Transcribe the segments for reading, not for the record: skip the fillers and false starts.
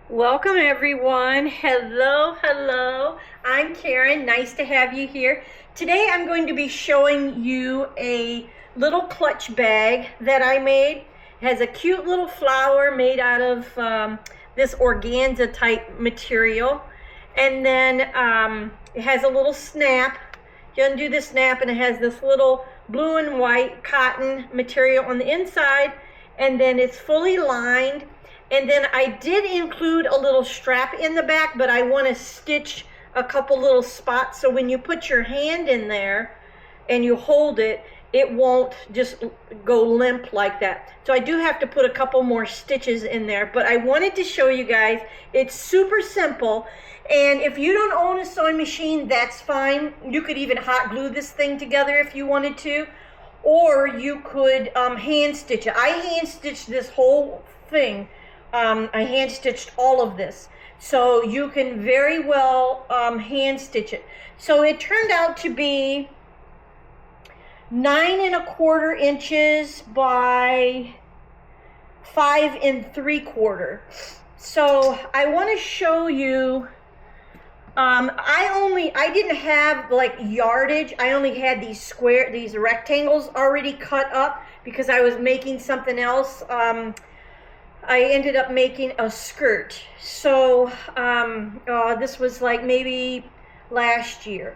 Welcome everyone. Hello, hello. I'm Karen. Nice to have you here. Today I'm going to be showing you a little clutch bag that I made. It has a cute little flower made out of this organza type material. And then it has a little snap. You undo the snap and it has this little blue and white cotton material on the inside. And then it's fully lined. And then I did include a little strap in the back, but I want to stitch a couple little spots so when you put your hand in there and you hold it, it won't just go limp like that. So I do have to put a couple more stitches in there, but I wanted to show you guys. It's super simple. And if you don't own a sewing machine, that's fine. You could even hot glue this thing together if you wanted to, or you could hand stitch it. I hand stitched this whole thing. I hand stitched all of this, so you can very well hand stitch it. So it turned out to be 9 1/4 inches by 5 3/4. So I want to show you. I didn't have like yardage. I only had these rectangles already cut up because I was making something else. I ended up making a skirt. So this was like maybe last year.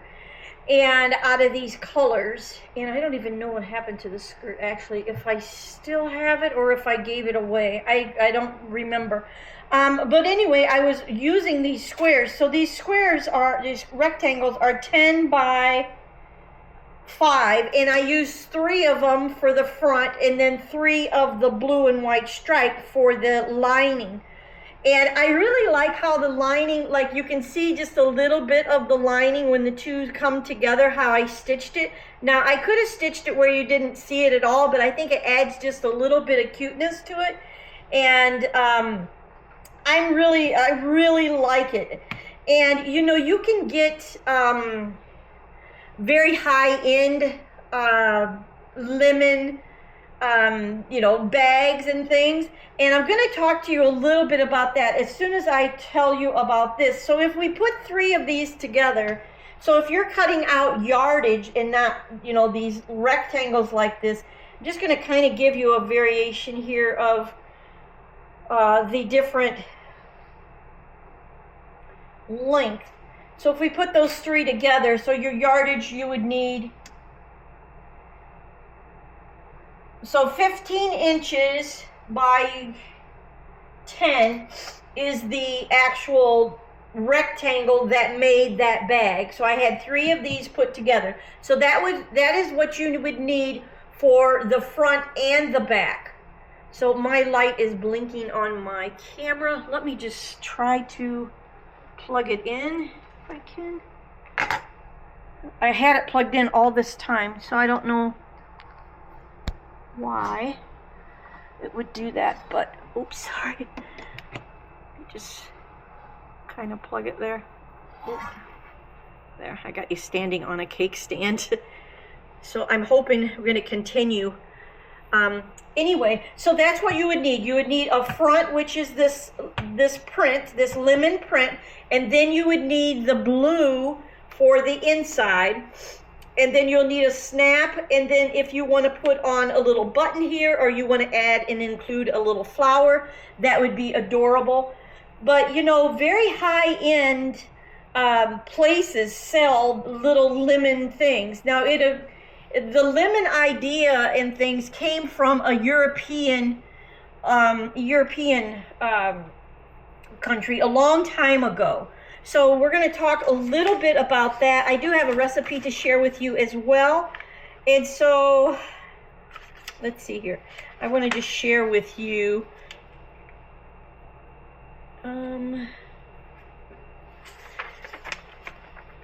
And out of these colors, and I don't even know what happened to the skirt actually, if I still have it or if I gave it away. I don't remember. But anyway, I was using these squares. So these rectangles are 10 by 5, and I used 3 of them for the front and then 3 of the blue and white stripe for the lining. And I really like how the lining, like you can see just a little bit of the lining when the two come together, how I stitched it. Now I could have stitched it where you didn't see it at all, but I think it adds just a little bit of cuteness to it. And I really like it. And you know, you can get very high-end lemon bags and things, and I'm going to talk to you a little bit about that as soon as I tell you about this. So if we put 3 of these together, so if you're cutting out yardage and not these rectangles like this, I'm just going to kind of give you a variation here of the different length. So if we put those 3 together, so your yardage you would need, so 15 inches by 10 is the actual rectangle that made that bag. So I had 3 of these put together. So that is what you would need for the front and the back. So my light is blinking on my camera. Let me just try to plug it in. I can. I had it plugged in all this time, so I don't know why it would do that, but oops, sorry. Just kind of plug it there. Oops. There, I got you standing on a cake stand. So I'm hoping we're going to continue. Anyway, so that's what you would need. You would need a front, which is this print, this lemon print, and then you would need the blue for the inside, and then you'll need a snap, and then if you want to put on a little button here or you want to add and include a little flower, that would be adorable. But very high-end places sell little lemon things. Now the lemon idea and things came from a European country a long time ago. So we're going to talk a little bit about that. I do have a recipe to share with you as well. And so let's see here. I want to just share with you if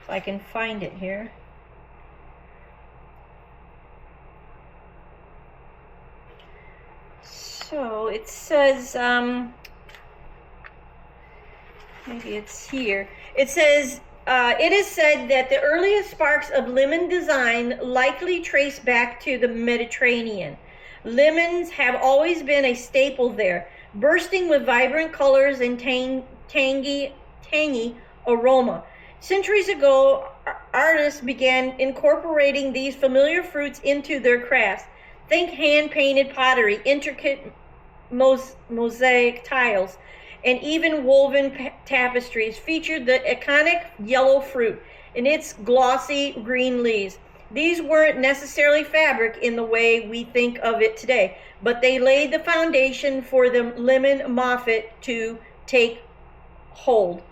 I can find it here. So it says, maybe it's here. It says, it is said that the earliest sparks of lemon design likely trace back to the Mediterranean. Lemons have always been a staple there, bursting with vibrant colors and tangy aroma. Centuries ago, artists began incorporating these familiar fruits into their crafts. Think hand-painted pottery, intricate mosaic tiles, and even woven tapestries featured the iconic yellow fruit and its glossy green leaves. These weren't necessarily fabric in the way we think of it today, but they laid the foundation for the lemon moffat to take hold.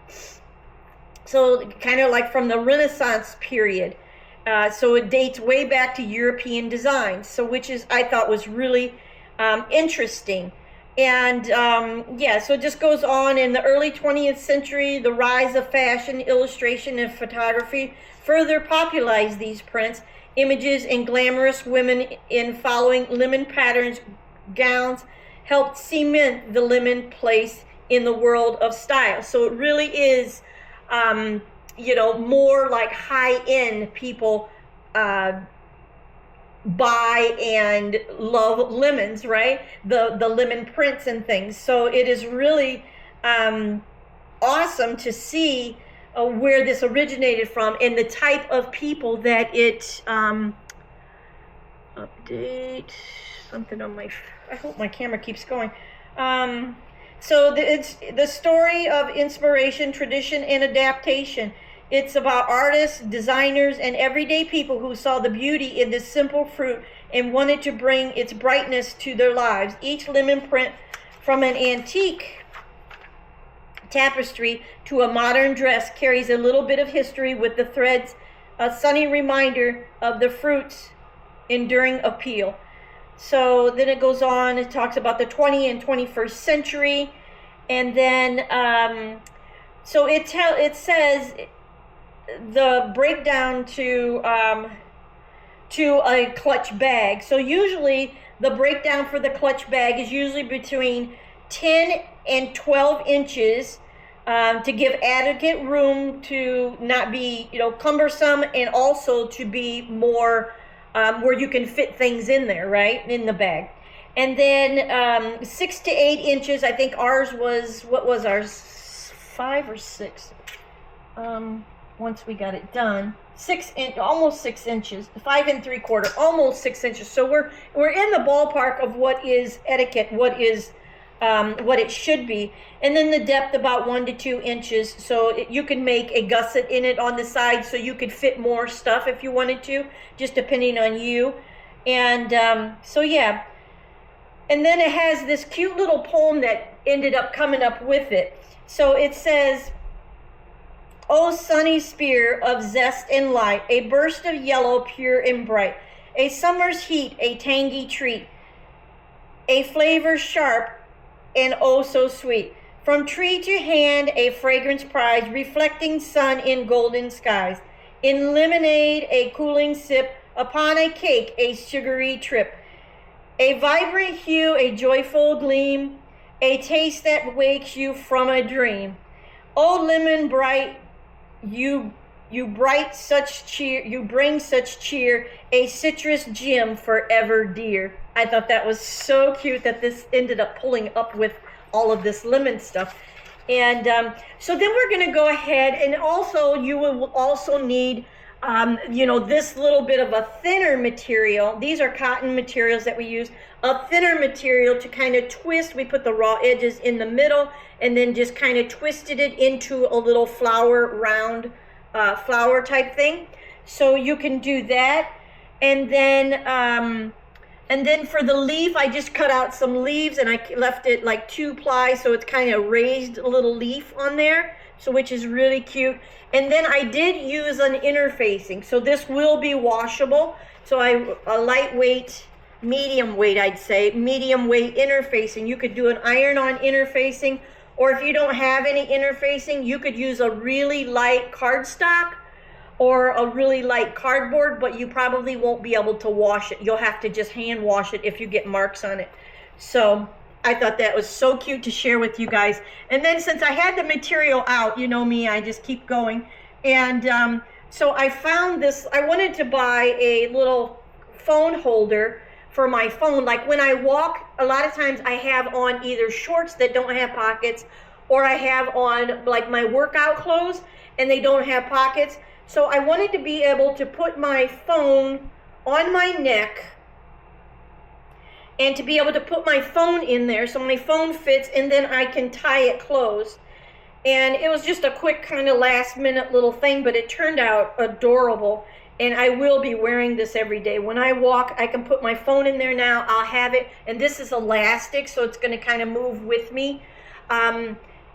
So kind of like from the Renaissance period. So it dates way back to European design, so which is I thought was really interesting. And yeah, so it just goes on. In the early 20th century, the rise of fashion, illustration, and photography further popularized these prints, images, and glamorous women in following lemon patterns gowns helped cement the lemon place in the world of style. So it really is, you know, more like high-end people buy and love lemons, right? The lemon prints and things. So it is really awesome to see where this originated from and the type of people that it update something on my, I hope my camera keeps going. So it's the story of inspiration, tradition, and adaptation. It's about artists, designers, and everyday people who saw the beauty in this simple fruit and wanted to bring its brightness to their lives. Each lemon print, from an antique tapestry to a modern dress, carries a little bit of history, with the threads a sunny reminder of the fruit's enduring appeal. So then it goes on, it talks about the 20th and 21st century, and then so it says the breakdown to a clutch bag. So usually the breakdown for the clutch bag is usually between 10 and 12 inches to give adequate room to not be, you know, cumbersome, and also to be more where you can fit things in there, right, in the bag. And then 6 to 8 inches, I think ours was, what was ours, 5 or 6? Once we got it done, almost 6 inches, 5 3/4, almost 6 inches. So we're in the ballpark of what is etiquette, what is what it should be. And then the depth about 1 to 2 inches. So you can make a gusset in it on the side, so you could fit more stuff if you wanted to, just depending on you. And so yeah. And then it has this cute little poem that ended up coming up with it. So it says, "O sunny spear of zest and light, a burst of yellow pure and bright, a summer's heat, a tangy treat, a flavor sharp and oh so sweet. From tree to hand, a fragrance prize, reflecting sun in golden skies. In lemonade, a cooling sip, upon a cake, a sugary trip. A vibrant hue, a joyful gleam, a taste that wakes you from a dream. O lemon bright, you bring such cheer, a citrus gem forever dear." I thought that was so cute that this ended up pulling up with all of this lemon stuff. And so then we're going to go ahead, and also you will also need you know, this little bit of a thinner material. These are cotton materials that we use. A thinner material to kind of twist. We put the raw edges in the middle and then just kind of twisted it into a little flower, round flower type thing. So you can do that. And then for the leaf, I just cut out some leaves and I left it like 2-ply, so it's kind of raised a little leaf on there, so which is really cute. And then I did use an interfacing, so this will be washable. So a lightweight, medium weight, I'd say, medium weight interfacing. You could do an iron-on interfacing, or if you don't have any interfacing, you could use a really light cardstock or a really light cardboard, but you probably won't be able to wash it. You'll have to just hand wash it if you get marks on it. So I thought that was so cute to share with you guys. And then since I had the material out, you know me, I just keep going. And so I found this, I wanted to buy a little phone holder for my phone. Like when I walk, a lot of times I have on either shorts that don't have pockets, or I have on like my workout clothes and they don't have pockets. So I wanted to be able to put my phone on my neck and to be able to put my phone in there so my phone fits, and then I can tie it closed. And it was just a quick kind of last minute little thing, but it turned out adorable. And I will be wearing this every day. When I walk, I can put my phone in there now. I'll have it. And this is elastic, so it's going to kind of move with me.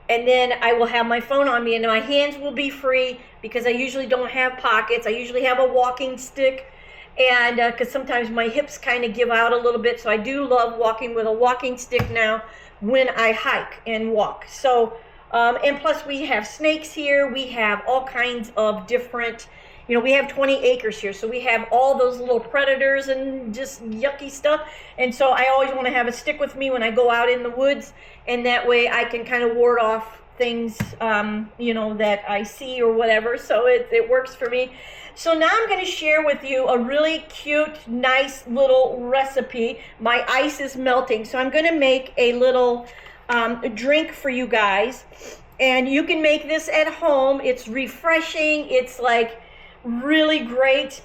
And then I will have my phone on me, and my hands will be free because I usually don't have pockets. I usually have a walking stick, and because sometimes my hips kind of give out a little bit. So I do love walking with a walking stick now when I hike and walk. So, and plus we have snakes here. We have all kinds of different, we have 20 acres here, so we have all those little predators and just yucky stuff. And so I always want to have a stick with me when I go out in the woods, and that way I can kind of ward off things, that I see or whatever. So it works for me. So now I'm going to share with you a really cute, nice little recipe. My ice is melting, so I'm going to make a little drink for you guys. And you can make this at home. It's refreshing. It's like really great.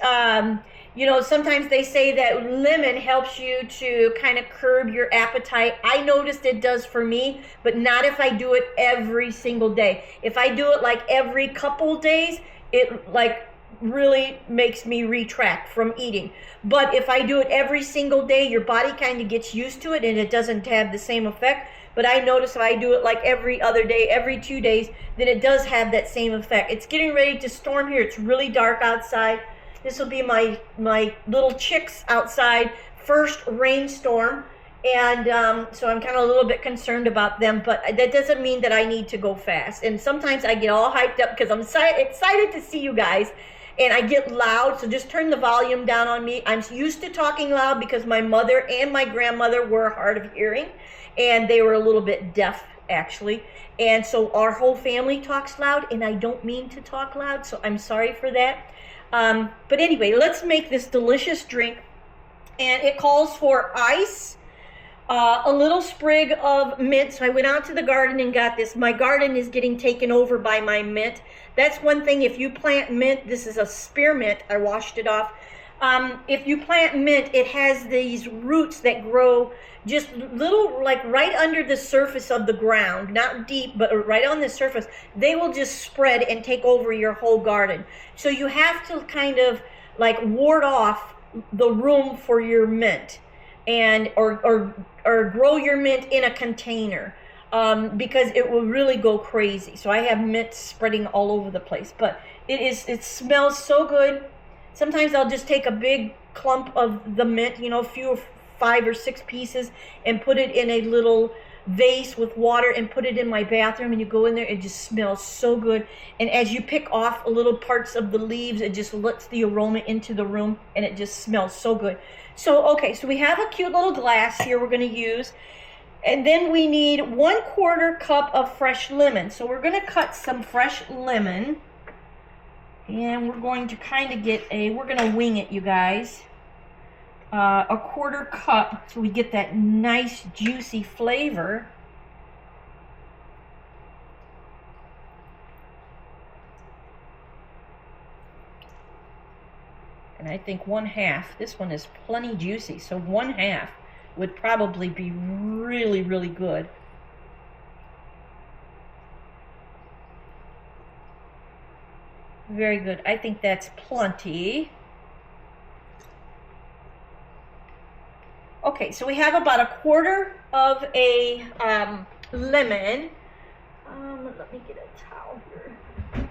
Sometimes they say that lemon helps you to kind of curb your appetite. I noticed it does for me, but not if I do it every single day. If I do it like every couple days, it like really makes me retract from eating. But if I do it every single day, your body kind of gets used to it and it doesn't have the same effect. But I notice if I do it like every other day, every 2 days, then it does have that same effect. It's getting ready to storm here. It's really dark outside. This will be my little chicks outside, first rainstorm. And so I'm kind of a little bit concerned about them, but that doesn't mean that I need to go fast. And sometimes I get all hyped up because I'm excited to see you guys. And I get loud, so just turn the volume down on me. I'm used to talking loud because my mother and my grandmother were hard of hearing, and they were a little bit deaf, actually. And so our whole family talks loud, and I don't mean to talk loud, so I'm sorry for that. But anyway, let's make this delicious drink. And it calls for ice, a little sprig of mint. So I went out to the garden and got this. My garden is getting taken over by my mint. That's one thing. If you plant mint, this is a spearmint. I washed it off. If you plant mint, it has these roots that grow just little, like right under the surface of the ground, not deep, but right on the surface. They will just spread and take over your whole garden. So you have to kind of like ward off the room for your mint, and or grow your mint in a container. Because it will really go crazy. So I have mint spreading all over the place, but it smells so good. Sometimes I'll just take a big clump of the mint, a few 5 or 6 pieces, and put it in a little vase with water and put it in my bathroom, and you go in there, it just smells so good. And as you pick off little parts of the leaves, it just lets the aroma into the room, and it just smells so good. So okay, so we have a cute little glass here we're going to use. And then we need 1/4 cup of fresh lemon. So we're going to cut some fresh lemon. And we're going to kind of we're going to wing it, you guys. A 1/4 cup so we get that nice juicy flavor. And I think 1/2. This one is plenty juicy, so 1/2 would probably be really, really good. Very good. I think that's plenty. Okay, so we have about 1/4 of a lemon. Let me get a towel here.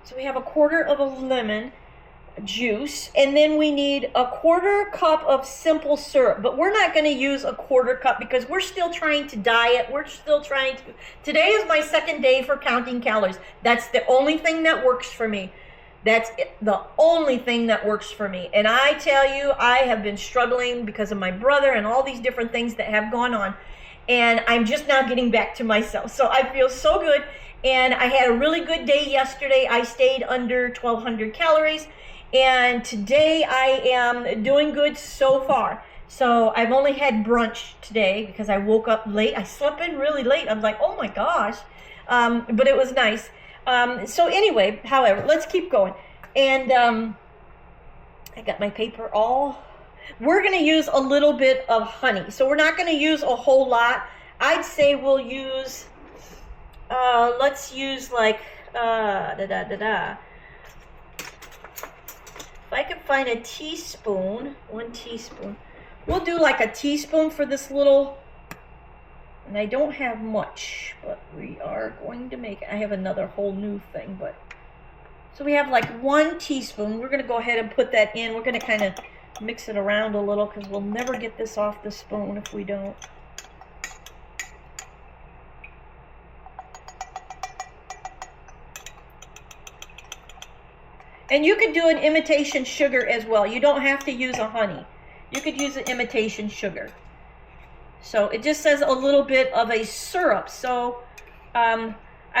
So we have 1/4 of a lemon juice, and then we need 1/4 cup of simple syrup, but we're not going to use 1/4 cup because we're still trying to diet. Today is my second day for counting calories. That's the only thing that works for me. That's the only thing that works for me. And I tell you, I have been struggling because of my brother and all these different things that have gone on, and I'm just now getting back to myself. So I feel so good, and I had a really good day yesterday. I stayed under 1,200 calories. And today I am doing good so far. So I've only had brunch today because I woke up late. I slept in really late. I'm like, oh my gosh. But it was nice. So anyway, however, let's keep going. And I got my paper all. We're going to use a little bit of honey. So we're not going to use a whole lot. I'd say we'll use, let's use like, if I could find a teaspoon, 1 teaspoon. We'll do like a teaspoon for this little, and I don't have much, but we are going to make it. I have another whole new thing, but, so we have like 1 teaspoon. We're going to go ahead and put that in. We're going to kind of mix it around a little because we'll never get this off the spoon if we don't. And you could do an imitation sugar as well. You don't have to use a honey. You could use an imitation sugar. So it just says a little bit of a syrup. So I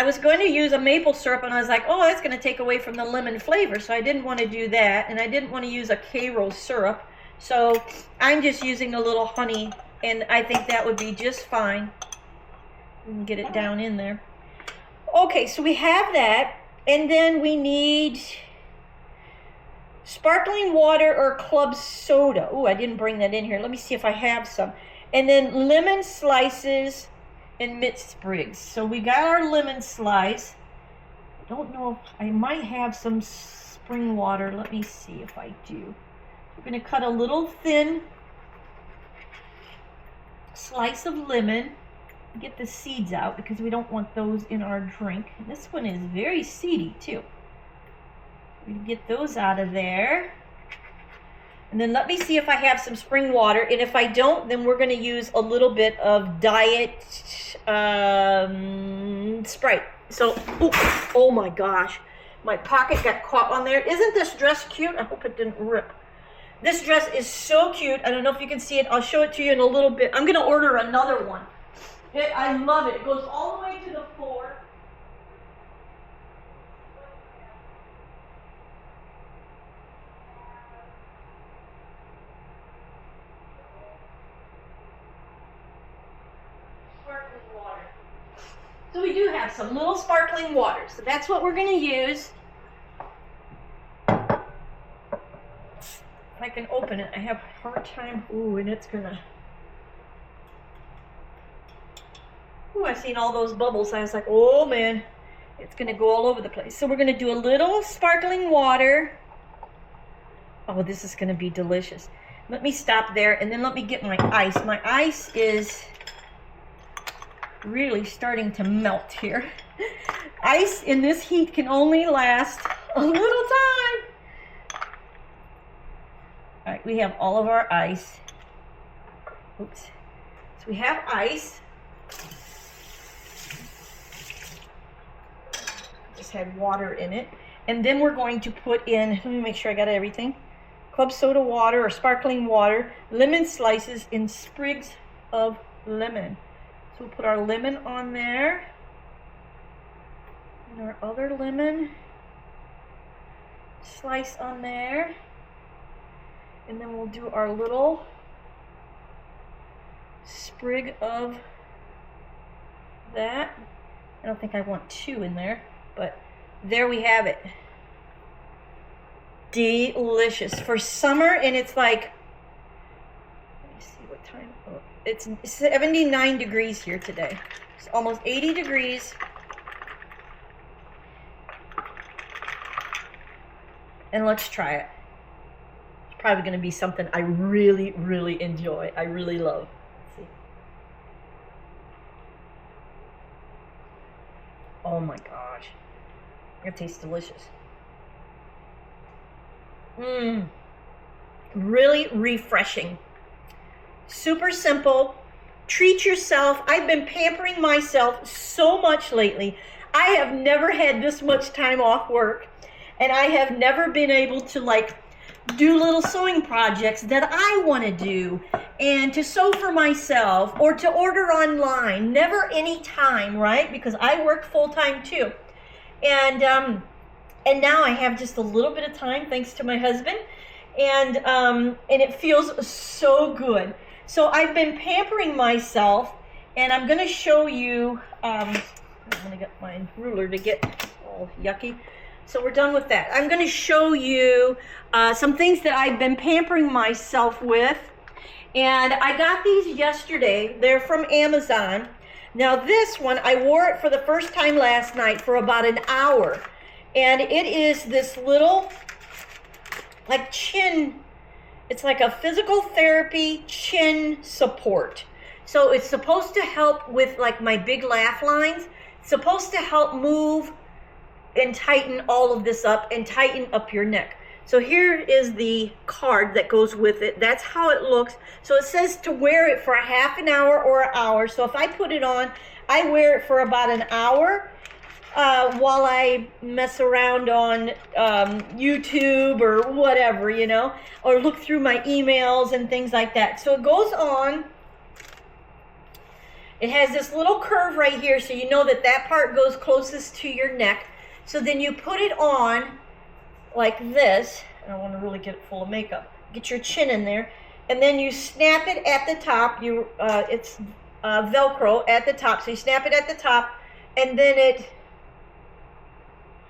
was going to use a maple syrup, and I was like, oh, that's going to take away from the lemon flavor. So I didn't want to do that, and I didn't want to use a Karo syrup. So I'm just using a little honey, and I think that would be just fine. We can get it down in there. Okay, so we have that, and then we need sparkling water or club soda. Oh, I didn't bring that in here. Let me see if I have some. And then lemon slices and minced sprigs. So we got our lemon slice. I don't know if I might have some spring water. Let me see if I do. We're going to cut a little thin slice of lemon. Get the seeds out because we don't want those in our drink. And this one is very seedy too. We get those out of there. And then let me see if I have some spring water. And if I don't, then we're going to use a little bit of diet Sprite. So, oh my gosh. My pocket got caught on there. Isn't this dress cute? I hope it didn't rip. This dress is so cute. I don't know if you can see it. I'll show it to you in a little bit. I'm going to order another one. I love it. It goes all the way to the floor. So we do have some little sparkling water. So that's what we're going to use. If I can open it, I have a hard time. Ooh, and it's going to... Ooh, I've seen all those bubbles. I was like, oh man, it's going to go all over the place. So we're going to do a little sparkling water. Oh, this is going to be delicious. Let me stop there, and then let me get my ice. My ice is really starting to melt here. Ice in this heat can only last a little time. All right, we have all of our ice. Oops. So we have ice. Just had water in it. And then we're going to put in, let me make sure I got everything. Club soda water or sparkling water, lemon slices, and sprigs of lemon. So we'll put our lemon on there, and our other lemon slice on there, and then we'll do our little sprig of that. I don't think I want 2 in there, but there we have it. Delicious for summer, and it's like, let me see what time. Oh, it's 79 degrees here today. It's almost 80 degrees. And let's try it. It's probably going to be something I really, really enjoy. I really love. Let's see. Oh my gosh. It tastes delicious. Really refreshing. Super simple. Treat yourself. I've been pampering myself so much lately. I have never had this much time off work, and I have never been able to like do little sewing projects that I want to do and to sew for myself or to order online. Never any time, right? Because I work full-time too. And now I have just a little bit of time thanks to my husband. and it feels so good. So I've been pampering myself, and I'm going to show you, I'm going to get my ruler to get all yucky. So we're done with that. I'm going to show you some things that I've been pampering myself with. And I got these yesterday. They're from Amazon. Now this one, I wore it for the first time last night for about an hour. And it is this little, like chin, it's like a physical therapy chin support. So it's supposed to help with like my big laugh lines. It's supposed to help move and tighten all of this up and tighten up your neck. So here is the card that goes with it. That's how it looks. So it says to wear it for a half an hour or an hour. So if I put it on, I wear it for about an hour while I mess around on YouTube or whatever, you know, or look through my emails and things like that. So it goes on. It has this little curve right here, so you know that that part goes closest to your neck. So then you put it on like this. I don't want to really get it full of makeup. Get your chin in there, and then you snap it at the top. It's Velcro at the top, so you snap it at the top, and then it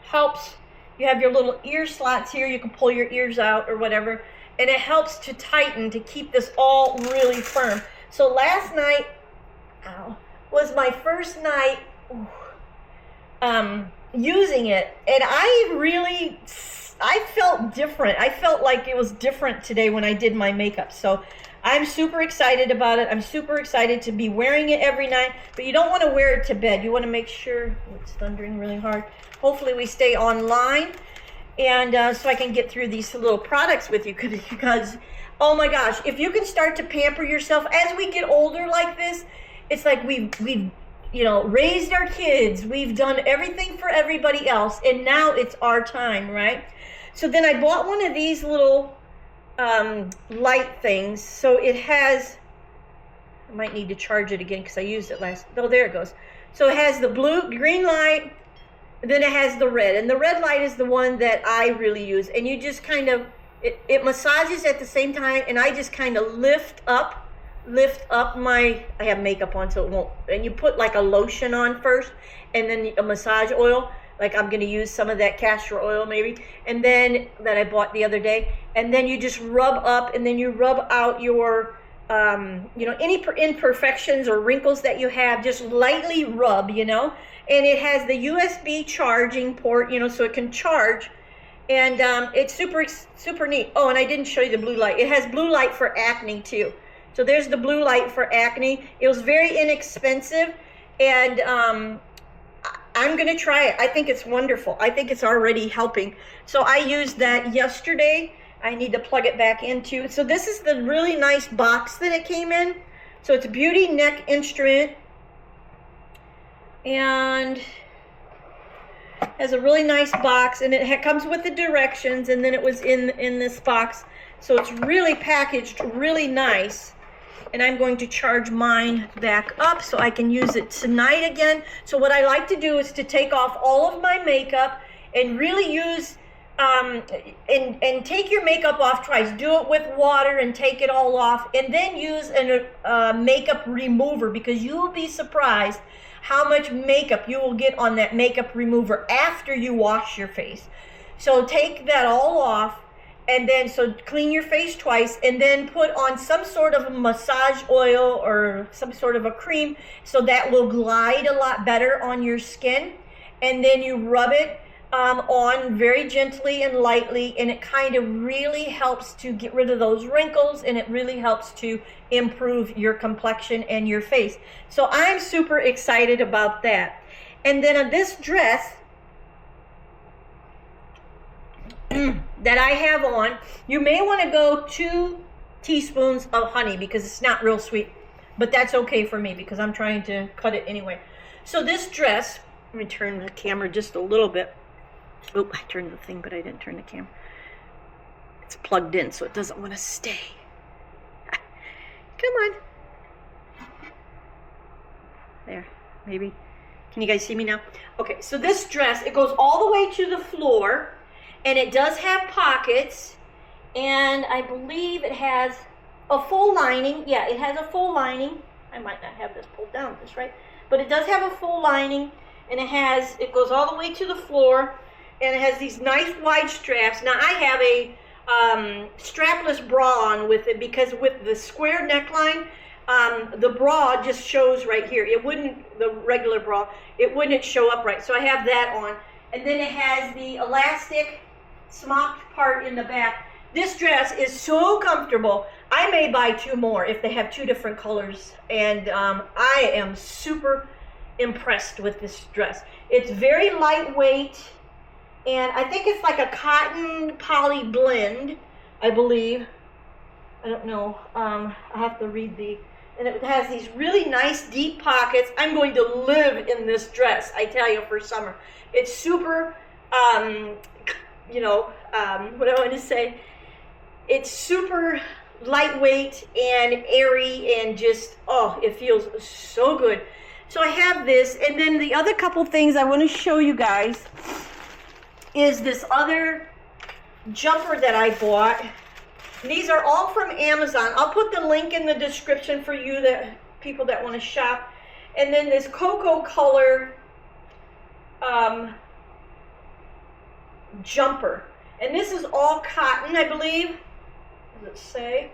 helps. You have your little ear slots here. You can pull your ears out or whatever, and it helps to tighten, to keep this all really firm. So last night was my first night using it, and I felt different. I felt like it was different today when I did my makeup. So I'm super excited about it. I'm super excited to be wearing it every night, but you don't want to wear it to bed. You want to make sure, it's thundering really hard. Hopefully we stay online, and so I can get through these little products with you, because oh my gosh, if you can start to pamper yourself as we get older like this, it's like we've you know, raised our kids, we've done everything for everybody else, and now it's our time, right? So then I bought one of these little light things. So it has, I might need to charge it again because I used it last, oh, there it goes. So it has the green light, then it has the red, and the red light is the one that I really use. And you just kind of, it massages at the same time, and I just kind of lift up my, I have makeup on so it won't, and you put like a lotion on first, and then a massage oil, like I'm going to use some of that castor oil maybe, and then that I bought the other day, and then you just rub up, and then you rub out your you know, any imperfections or wrinkles that you have, just lightly rub, you know. And it has the USB charging port, you know, so it can charge, and it's super neat. Oh, and I didn't show you the blue light. It has blue light for acne too. So there's the blue light for acne. It was very inexpensive, and I'm going to try it. I think it's wonderful. I think it's already helping. So I used that yesterday. I need to plug it back into. So this is the really nice box that it came in. So it's Beauty Neck Instrument, and has a really nice box, and it comes with the directions, and then it was in this box. So it's really packaged really nice. And I'm going to charge mine back up so I can use it tonight again. So what I like to do is to take off all of my makeup and really use, and take your makeup off twice. Do it with water and take it all off, and then use a makeup remover, because you will be surprised how much makeup you will get on that makeup remover after you wash your face. So take that all off, and then so clean your face twice, and then put on some sort of massage oil or some sort of a cream, so that will glide a lot better on your skin. And then you rub it on very gently and lightly, and it kind of really helps to get rid of those wrinkles, and it really helps to improve your complexion and your face. So I'm super excited about that. And then on this dress that I have on, you may want to go 2 teaspoons of honey, because it's not real sweet, but that's okay for me because I'm trying to cut it anyway. So this dress, let me turn the camera just a little bit. Oh, I turned the thing, but I didn't turn the camera. It's plugged in, so it doesn't want to stay. Come on. There, maybe. Can you guys see me now? Okay, so this dress, it goes all the way to the floor, and it does have pockets, And I believe it has a full lining. Yeah, it has a full lining. I might not have this pulled down this right, but it does have a full lining, and it goes all the way to the floor, and it has these nice wide straps. Now I have a strapless bra on with it, because with the square neckline, the bra just shows right here. It wouldn't, the regular bra, it wouldn't show up right. So I have that on. And then it has the elastic smocked part in the back. This dress is so comfortable. I may buy 2 more if they have 2 different colors. And I am super impressed with this dress. It's very lightweight, and I think it's like a cotton poly blend, I believe. I don't know. I have to read and it has these really nice deep pockets. I'm going to live in this dress, I tell you, for summer. It's super, you know, what I want to say, it's super lightweight and airy, and just, oh, it feels so good. So I have this, and then the other couple things I want to show you guys is this other jumper that I bought. These are all from Amazon. I'll put the link in the description for you, people that want to shop. And then this cocoa color jumper. And this is all cotton, I believe. Does it say?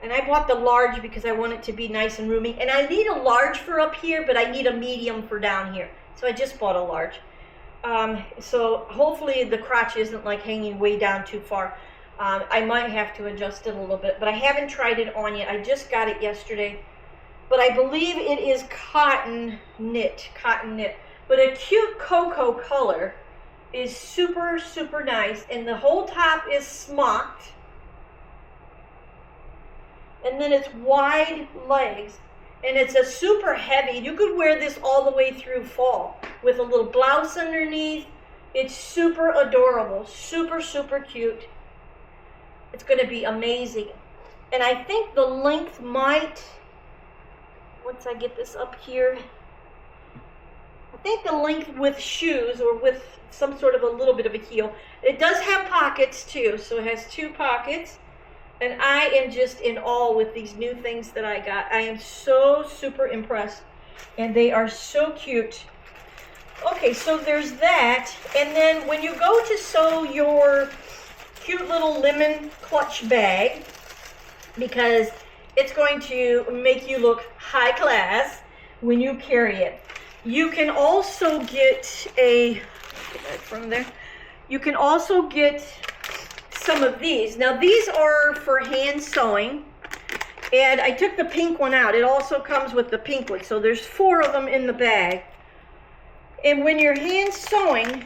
And I bought the large because I want it to be nice and roomy. And I need a large for up here, but I need a medium for down here. So I just bought a large. So hopefully the crotch isn't like hanging way down too far. I might have to adjust it a little bit, but I haven't tried it on yet. I just got it yesterday. But I believe it is cotton knit. But a cute cocoa color is super, super nice. And the whole top is smocked. And then it's wide legs, and it's a super heavy. You could wear this all the way through fall with a little blouse underneath. It's super adorable, super, super cute. It's going to be amazing. And I think the length might, once I get this up here, I think the length with shoes or with some sort of a little bit of a heel. It does have pockets too, so it has 2 pockets. And I am just in awe with these new things that I got. I am so super impressed. And they are so cute. Okay, so there's that. And then when you go to sew your cute little lemon clutch bag, because it's going to make you look high class when you carry it. You can also get from there. You can also get some of these. Now these are for hand sewing, and I took the pink one out. It also comes with the pink one, so there's 4 of them in the bag. And when you're hand sewing,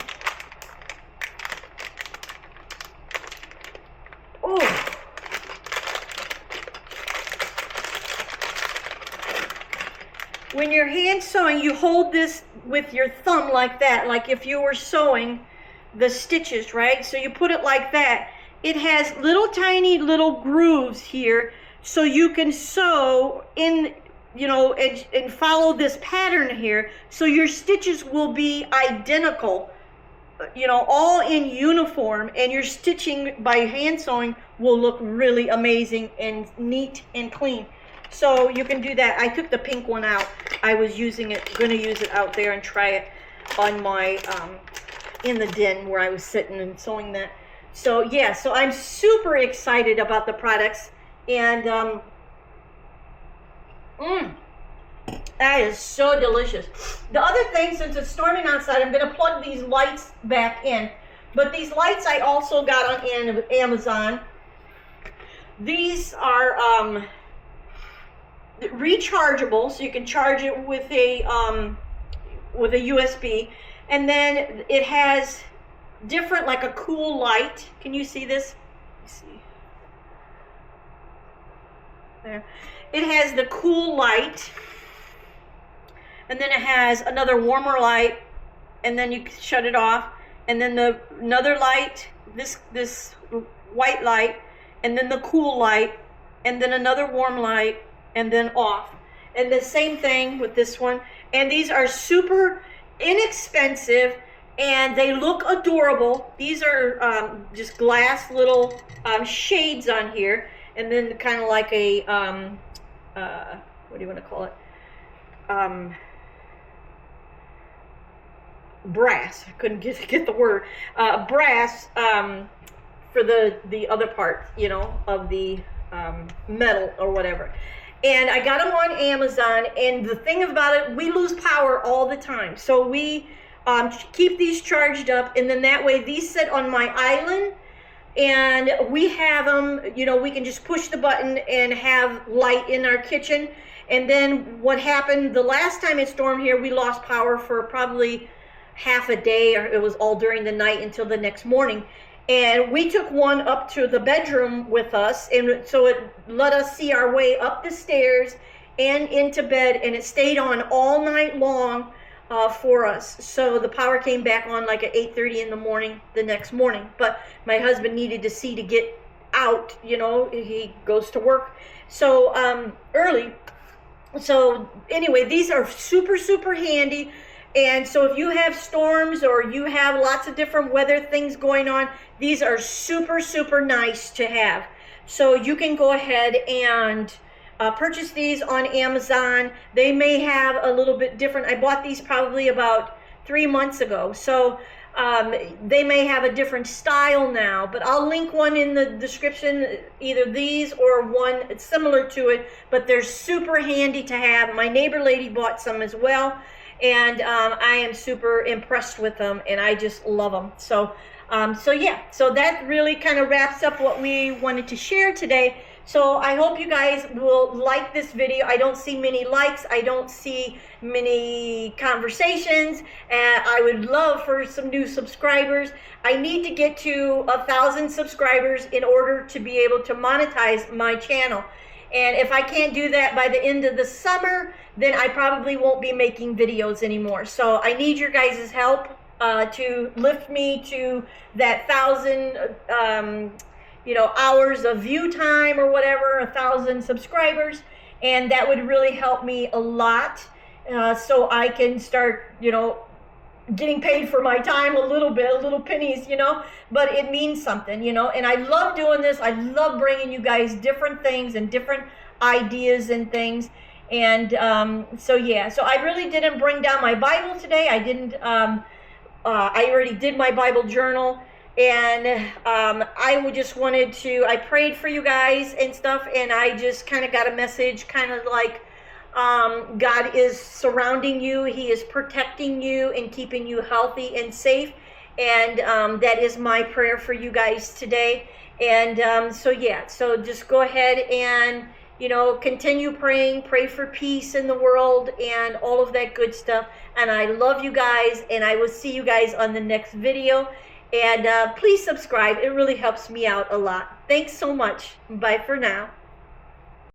when you're hand sewing, you hold this with your thumb like that, like if you were sewing the stitches, right? So you put it like that. It has little tiny little grooves here, so you can sew in, you know, and follow this pattern here, so your stitches will be identical, you know, all in uniform, and your stitching by hand sewing will look really amazing and neat and clean. So you can do that. I took the pink one out. I was using it, going to use it out there and try it on my in the den where I was sitting and sewing that. So yeah, so I'm super excited about the products, and that is so delicious. The other thing, since it's storming outside, I'm going to plug these lights back in. But these lights I also got on Amazon. These are rechargeable, so you can charge it with a USB, and then it has different, like a cool light. Can you see this? Let's see. There. It has the cool light, and then it has another warmer light, and then you shut it off, and then another light, this white light, and then the cool light, and then another warm light, and then off. And the same thing with this one. And these are super inexpensive, and they look adorable. These are just glass little shades on here, and then kind of like a what do you want to call it? Brass. I couldn't get the word. Brass for the other part, you know, of the metal or whatever. And I got them on Amazon, and the thing about it, we lose power all the time. So we keep these charged up, and then that way these sit on my island, and we have them, you know, we can just push the button and have light in our kitchen. And then what happened the last time it stormed here, we lost power for probably half a day, or it was all during the night until the next morning. And we took one up to the bedroom with us, and so it let us see our way up the stairs and into bed, and it stayed on all night long for us. So the power came back on like at 8:30 in the morning the next morning. But my husband needed to see to get out, you know, he goes to work so early. So anyway, these are super, super handy. And so if you have storms or you have lots of different weather things going on, these are super, super nice to have. So you can go ahead and purchase these on Amazon. They may have a little bit different. I bought these probably about 3 months ago. So they may have a different style now, but I'll link one in the description, either these or one similar to it, but they're super handy to have. My neighbor lady bought some as well, and I am super impressed with them, and I just love them. So yeah, so that really kind of wraps up what we wanted to share today. So I hope you guys will like this video. I don't see many likes. I don't see many conversations. And I would love for some new subscribers. I need to get to 1,000 subscribers in order to be able to monetize my channel. And if I can't do that by the end of the summer, then I probably won't be making videos anymore. So I need your guys' help to lift me to that 1,000 you know, hours of view time or whatever, 1,000 subscribers, and that would really help me a lot, so I can start, you know, getting paid for my time a little bit, little pennies, you know, but it means something, you know. And I love doing this. I love bringing you guys different things and different ideas and things. And so yeah, so I really didn't bring down my Bible today. I didn't, I already did my Bible journal. And I just wanted to, I prayed for you guys and stuff, and I just kind of got a message, kind of like God is surrounding you. He is protecting you and keeping you healthy and safe. And that is my prayer for you guys today. And so yeah, so just go ahead and, you know, continue praying, pray for peace in the world and all of that good stuff. And I love you guys, and I will see you guys on the next video. And please subscribe. It really helps me out a lot. Thanks so much. Bye for now.